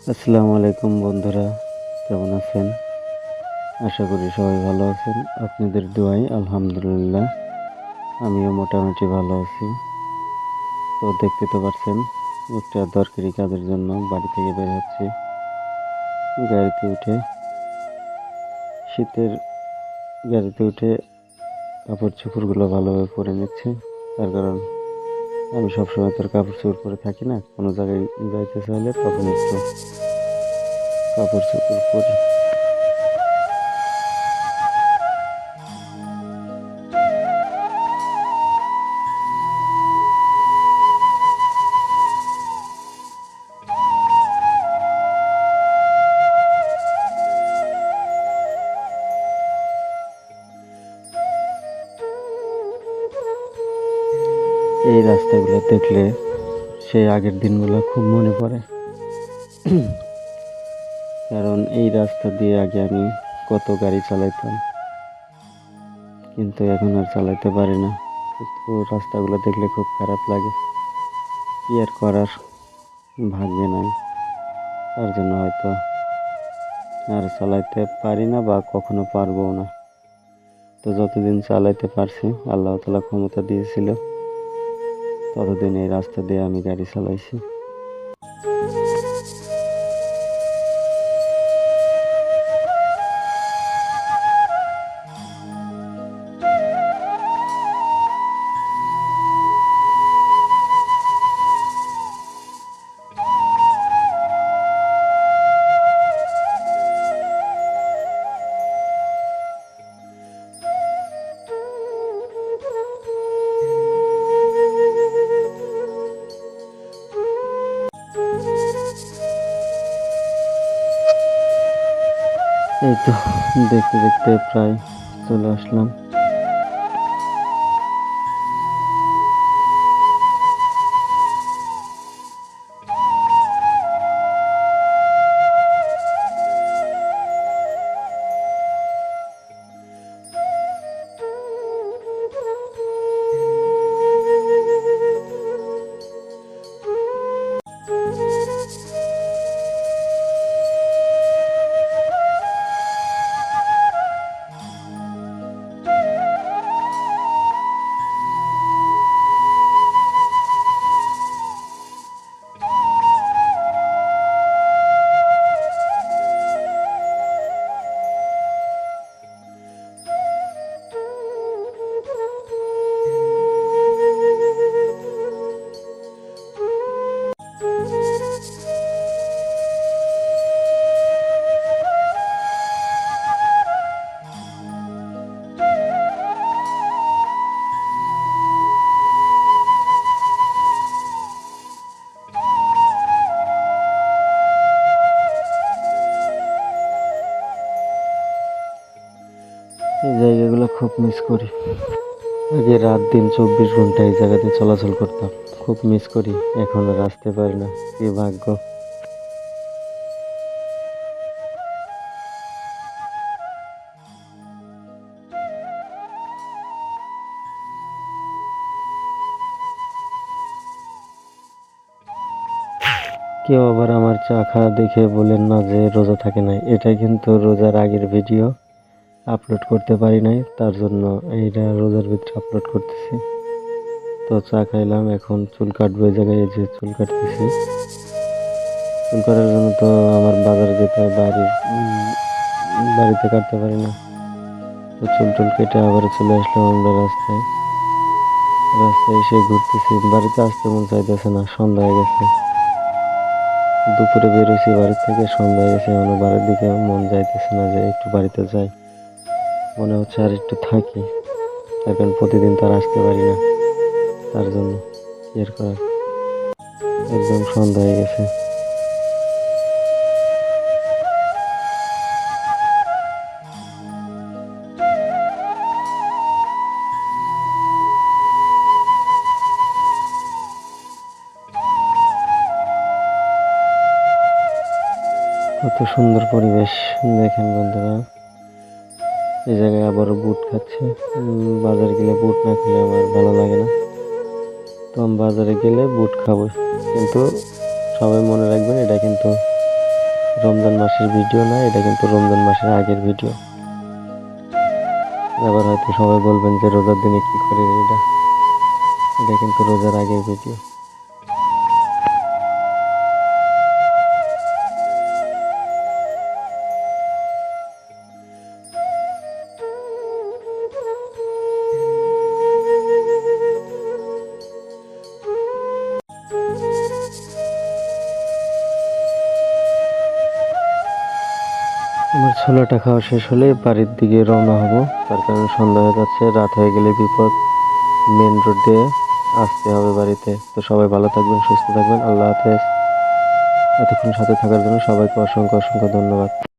আসসালামু আলাইকুম বন্ধুরা, কেমন আছেন? আশা করি সবাই ভালো আছেন। আপনাদের দোয়ায় আলহামদুলিল্লাহ আমিও মোটামুটি ভালো আছি। তো দেখতে তো পারছেন, একটা দরকারি কাজের জন্য বাড়ি থেকে বের হচ্ছি। গাড়িতে উঠে শীতের গাড়িতে উঠে কাপড় চোপড়গুলো ভালোভাবে পরে নিচ্ছি। তার কারণ আমি সবসময় তোর কাপড় চোপড় পরে থাকি না, কোনো জায়গায় যাইতে চাইলে তখন একটু কাপড় চোপড় পরি। এই রাস্তাগুলো দেখলে সেই আগের দিনগুলো খুব মনে পড়ে। কারণ এই রাস্তা দিয়ে আগে আমি কত গাড়ি চালাইতাম, কিন্তু এখন আর চালাইতে পারি না। কিন্তু রাস্তাগুলো দেখলে খুব খারাপ লাগে। কি আর করার, ভাগ্যে নাই। তার জন্য হয়তো আর চালাইতে পারি না বা কখনো পারবো না। তো যতদিন চালাইতে পারছি, আল্লাহ তাআলা ক্ষমতা দিয়েছিল, ততদিন এই রাস্তা দিয়ে আমি গাড়ি চালাইছি। এই তো দেখতে দেখতে প্রায় চলে আসলাম। এই জায়গাগুলো খুব মিস করি। আগে রাত দিন 24 ঘন্টা এই জায়গাতে চলাচল করতাম, খুব মিস করি। এখন আর আসতে পারি না, কি ভাগ্য। কেউ আবার আমার চা খাওয়া দেখে বলেন না যে রোজা থাকে নাই, এটাই কিন্তু রোজার আগের ভিডিও আপলোড করতে পারি নাই, তার জন্য এইটা রোজার ভিতরে আপলোড করতেছি। তো চা খাইলাম, এখন চুল কাটবো। এই জায়গায় এই যে চুল কাটতেছি। চুল কাটার জন্য তো আমার বাজারে যেতে হয়, বাড়িতে কাটতে পারি না। তো চুল টুল কেটে আবার চলে আসলাম আমরা রাস্তায়। রাস্তায় এসে ঘুরতেছি, বাড়িতে আসতে মন চাইতেছে না, সন্ধ্যা হয়ে গেছে। দুপুরে বেরোছি বাড়ি থেকে, সন্ধ্যা হয়ে গেছে, এখনো বাড়ির দিকে মন যাইতেছে না যে একটু বাড়িতে যাই। মনে হচ্ছে আর একটু থাকি, তার কারণ প্রতিদিন তো আর আসতে পারি না। তার জন্য কি আর করার, একদম সন্ধ্যা হয়ে গেছে। কত সুন্দর পরিবেশ দেখেন বন্ধুরা। এই জায়গায় আবারও বুট খাচ্ছি। বাজারে গেলে বুট না খেলে আমার ভালো লাগে না। তো আমি বাজারে গেলে বুট খাবো, কিন্তু সবাই মনে রাখবেন এটা কিন্তু রমজান মাসের ভিডিও না, এটা কিন্তু রমজান মাসের আগের ভিডিও। আবার হয়তো সবাই বলবেন যে রোজার দিনে কি করে এটা, এটা কিন্তু রোজার আগের ভিডিও। আমার ছোলাটা খাওয়া শেষ হলে বাড়ির দিকে রওনা হব, তার কারণ সন্ধ্যা হয়ে যাচ্ছে, রাত হয়ে গেলে বিপদ। মেন রোড দিয়ে আসতে হবে বাড়িতে। তো সবাই ভালো থাকবেন, সুস্থ থাকবেন, আল্লাহ হাফেজ। এতক্ষণ সাথে থাকার জন্য সবাইকে অসংখ্য অসংখ্য ধন্যবাদ।